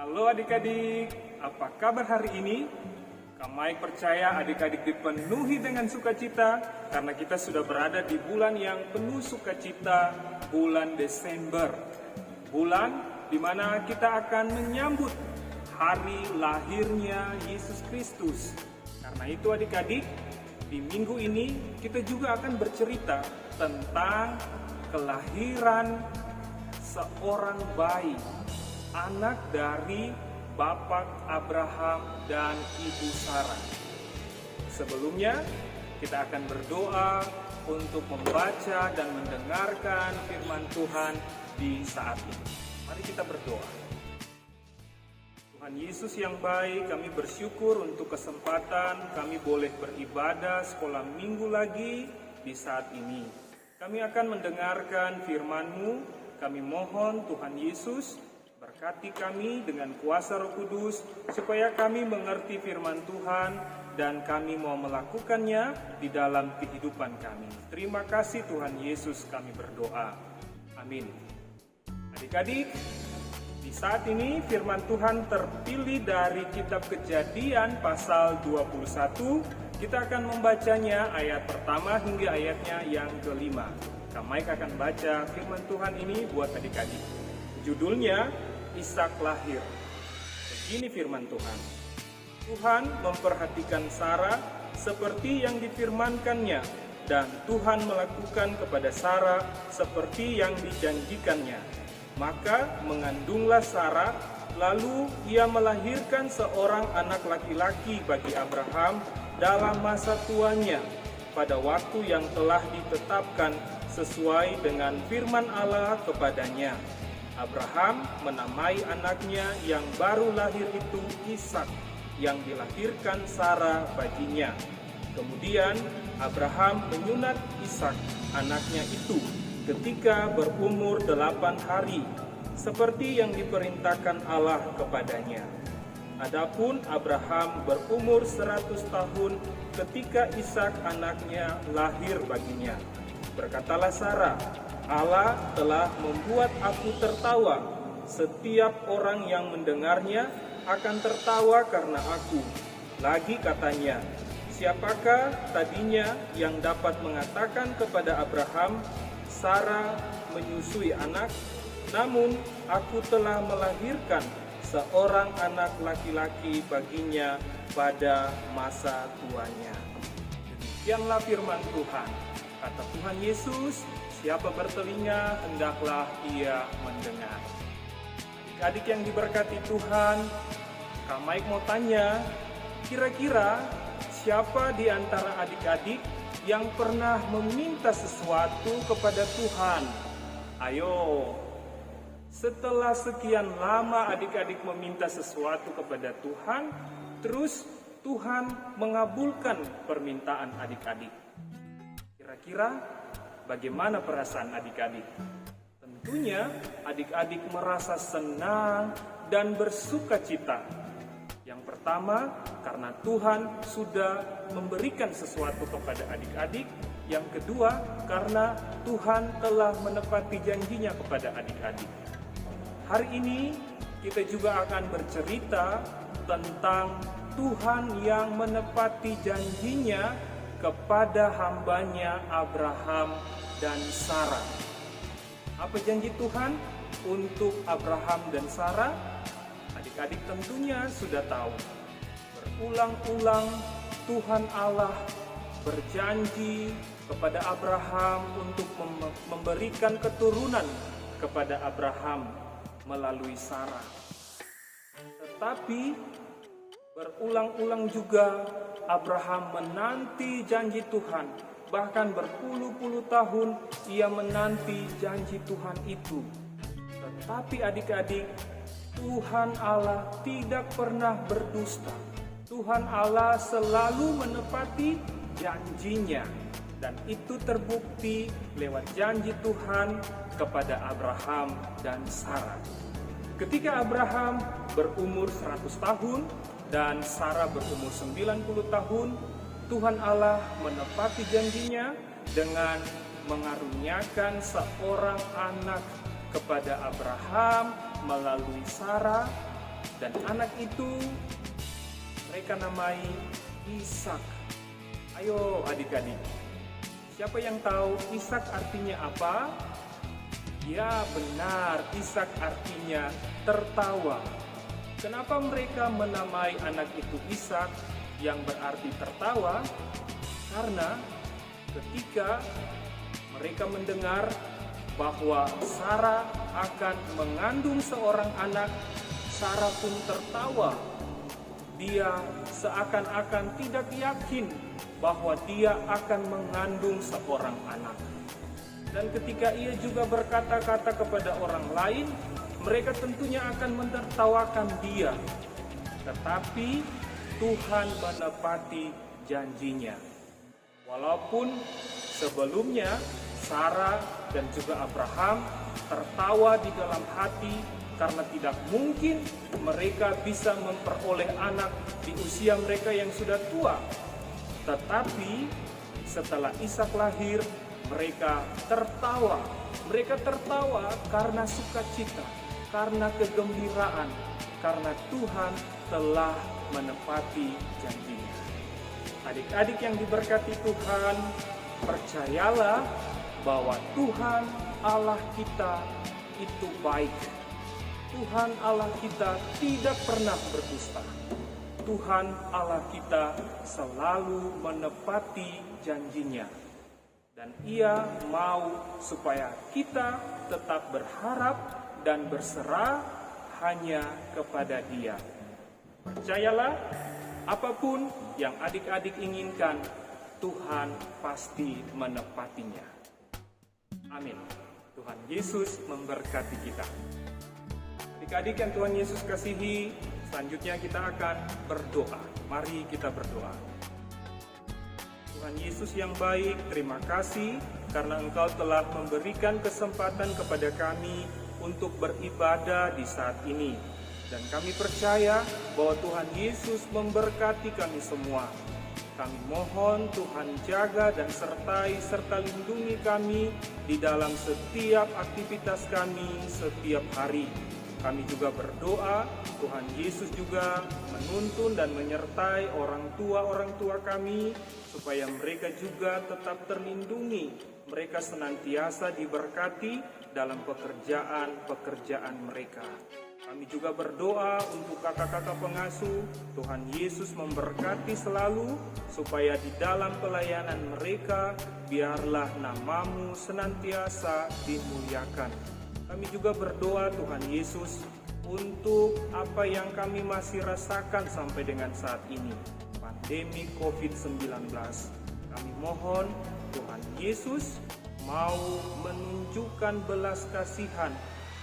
Halo adik-adik, apa kabar hari ini? Kak Mike percaya adik-adik dipenuhi dengan sukacita karena kita sudah berada di bulan yang penuh sukacita, bulan Desember. Bulan di mana kita akan menyambut hari lahirnya Yesus Kristus. Karena itu adik-adik, di minggu ini kita juga akan bercerita tentang kelahiran seorang bayi, anak dari Bapak Abraham dan Ibu Sarah. Sebelumnya, kita akan berdoa untuk membaca dan mendengarkan firman Tuhan di saat ini. Mari kita berdoa. Tuhan Yesus yang baik, kami bersyukur untuk kesempatan kami boleh beribadah sekolah minggu lagi di saat ini. Kami akan mendengarkan firman-Mu. Kami mohon Tuhan Yesus berkati kami dengan kuasa Roh Kudus, supaya kami mengerti firman Tuhan dan kami mau melakukannya di dalam kehidupan kami. Terima kasih Tuhan Yesus, kami berdoa. Amin. Adik-adik, di saat ini firman Tuhan terpilih dari kitab Kejadian pasal 21. Kita akan membacanya ayat pertama hingga ayatnya yang kelima. Kak Mike akan baca firman Tuhan ini buat adik-adik. Judulnya Ishak lahir. Begini firman Tuhan. Tuhan memperhatikan Sarah seperti yang difirmankannya, dan Tuhan melakukan kepada Sarah seperti yang dijanjikannya. Maka mengandunglah Sarah, lalu ia melahirkan seorang anak laki-laki bagi Abraham dalam masa tuanya, pada waktu yang telah ditetapkan sesuai dengan firman Allah kepadanya. Abraham menamai anaknya yang baru lahir itu Ishak, yang dilahirkan Sarah baginya. Kemudian Abraham menyunat Ishak, anaknya itu, ketika berumur 8 hari, seperti yang diperintahkan Allah kepadanya. Adapun Abraham berumur 100 tahun ketika Ishak anaknya lahir baginya. Berkatalah Sarah, Allah telah membuat aku tertawa. Setiap orang yang mendengarnya akan tertawa karena aku. Lagi katanya, siapakah tadinya yang dapat mengatakan kepada Abraham, Sarah menyusui anak? Namun aku telah melahirkan seorang anak laki-laki baginya pada masa tuanya. Demikianlah firman Tuhan. Kata Tuhan Yesus, siapa bertelinga, hendaklah ia mendengar. Adik-adik yang diberkati Tuhan, Kak Mike mau tanya, kira-kira siapa di antara adik-adik yang pernah meminta sesuatu kepada Tuhan? Ayo, setelah sekian lama adik-adik meminta sesuatu kepada Tuhan, terus Tuhan mengabulkan permintaan adik-adik. Kira-kira bagaimana perasaan adik-adik? Tentunya adik-adik merasa senang dan bersuka cita. Yang pertama, karena Tuhan sudah memberikan sesuatu kepada adik-adik. Yang kedua, karena Tuhan telah menepati janjinya kepada adik-adik. Hari ini kita juga akan bercerita tentang Tuhan yang menepati janjinya kepada hambanya Abraham dan Sarah. Apa janji Tuhan untuk Abraham dan Sarah? Adik-adik tentunya sudah tahu. Berulang-ulang Tuhan Allah berjanji kepada Abraham untuk memberikan keturunan kepada Abraham melalui Sarah. Tetapi berulang-ulang juga Abraham menanti janji Tuhan. Bahkan berpuluh-puluh tahun ia menanti janji Tuhan itu. Tetapi adik-adik, Tuhan Allah tidak pernah berdusta. Tuhan Allah selalu menepati janjinya. Dan itu terbukti lewat janji Tuhan kepada Abraham dan Sarah. Ketika Abraham berumur 100 tahun dan Sarah berumur 90 tahun, Tuhan Allah menepati janjinya dengan mengaruniakan seorang anak kepada Abraham melalui Sarah dan anak itu mereka namai Ishak. Ayo adik-adik, siapa yang tahu Ishak artinya apa? Ya benar, Ishak artinya tertawa. Kenapa mereka menamai anak itu Ishak yang berarti tertawa? Karena ketika mereka mendengar bahwa Sarah akan mengandung seorang anak, Sarah pun tertawa. Dia seakan-akan tidak yakin bahwa dia akan mengandung seorang anak. Dan ketika ia juga berkata-kata kepada orang lain, mereka tentunya akan menertawakan dia. Tetapi Tuhan menepati janjinya. Walaupun sebelumnya Sarah dan juga Abraham tertawa di dalam hati karena tidak mungkin mereka bisa memperoleh anak di usia mereka yang sudah tua. Tetapi setelah Ishak lahir, mereka tertawa. Mereka tertawa karena sukacita, karena kegembiraan, karena Tuhan telah menepati janjinya. Adik-adik yang diberkati Tuhan, percayalah bahwa Tuhan Allah kita itu baik. Tuhan Allah kita tidak pernah berdusta. Tuhan Allah kita selalu menepati janjinya. Dan Ia mau supaya kita tetap berharap dan berserah hanya kepada Dia. Percayalah, apapun yang adik-adik inginkan, Tuhan pasti menepatinya. Amin. Tuhan Yesus memberkati kita. Adik-adik yang Tuhan Yesus kasihi, selanjutnya kita akan berdoa. Mari kita berdoa. Tuhan Yesus yang baik, terima kasih karena Engkau telah memberikan kesempatan kepada kami untuk beribadah di saat ini. Dan kami percaya bahwa Tuhan Yesus memberkati kami semua. Kami mohon Tuhan jaga dan serta lindungi kami di dalam setiap aktivitas kami setiap hari. Kami juga berdoa, Tuhan Yesus juga menuntun dan menyertai orang tua kami, supaya mereka juga tetap terlindungi. Mereka senantiasa diberkati dalam pekerjaan mereka. Kami juga berdoa untuk kakak-kakak pengasuh, Tuhan Yesus memberkati selalu, supaya di dalam pelayanan mereka, biarlah nama-Mu senantiasa dimuliakan. Kami juga berdoa Tuhan Yesus untuk apa yang kami masih rasakan sampai dengan saat ini, pandemi COVID-19. Kami mohon Tuhan Yesus mau menunjukkan belas kasihan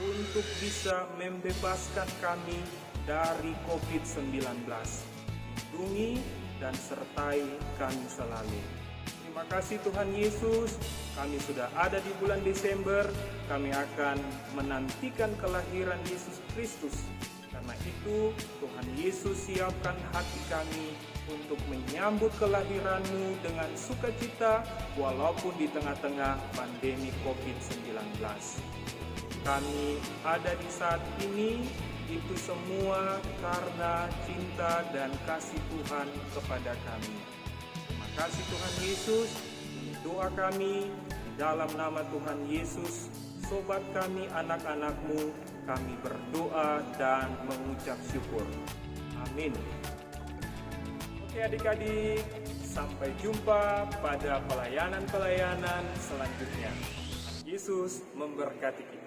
untuk bisa membebaskan kami dari COVID-19. Lindungi dan sertai kami selalu. Terima kasih Tuhan Yesus, kami sudah ada di bulan Desember, kami akan menantikan kelahiran Yesus Kristus. Karena itu Tuhan Yesus siapkan hati kami untuk menyambut kelahiran-Mu dengan sukacita walaupun di tengah-tengah pandemi COVID-19. Kami ada di saat ini, itu semua karena cinta dan kasih Tuhan kepada kami. Terima kasih Tuhan Yesus, ini doa kami di dalam nama Tuhan Yesus. Sobat kami, anak-anak-Mu, kami berdoa dan mengucap syukur. Amin. Oke adik-adik, sampai jumpa pada pelayanan-pelayanan selanjutnya. Yesus memberkati kita.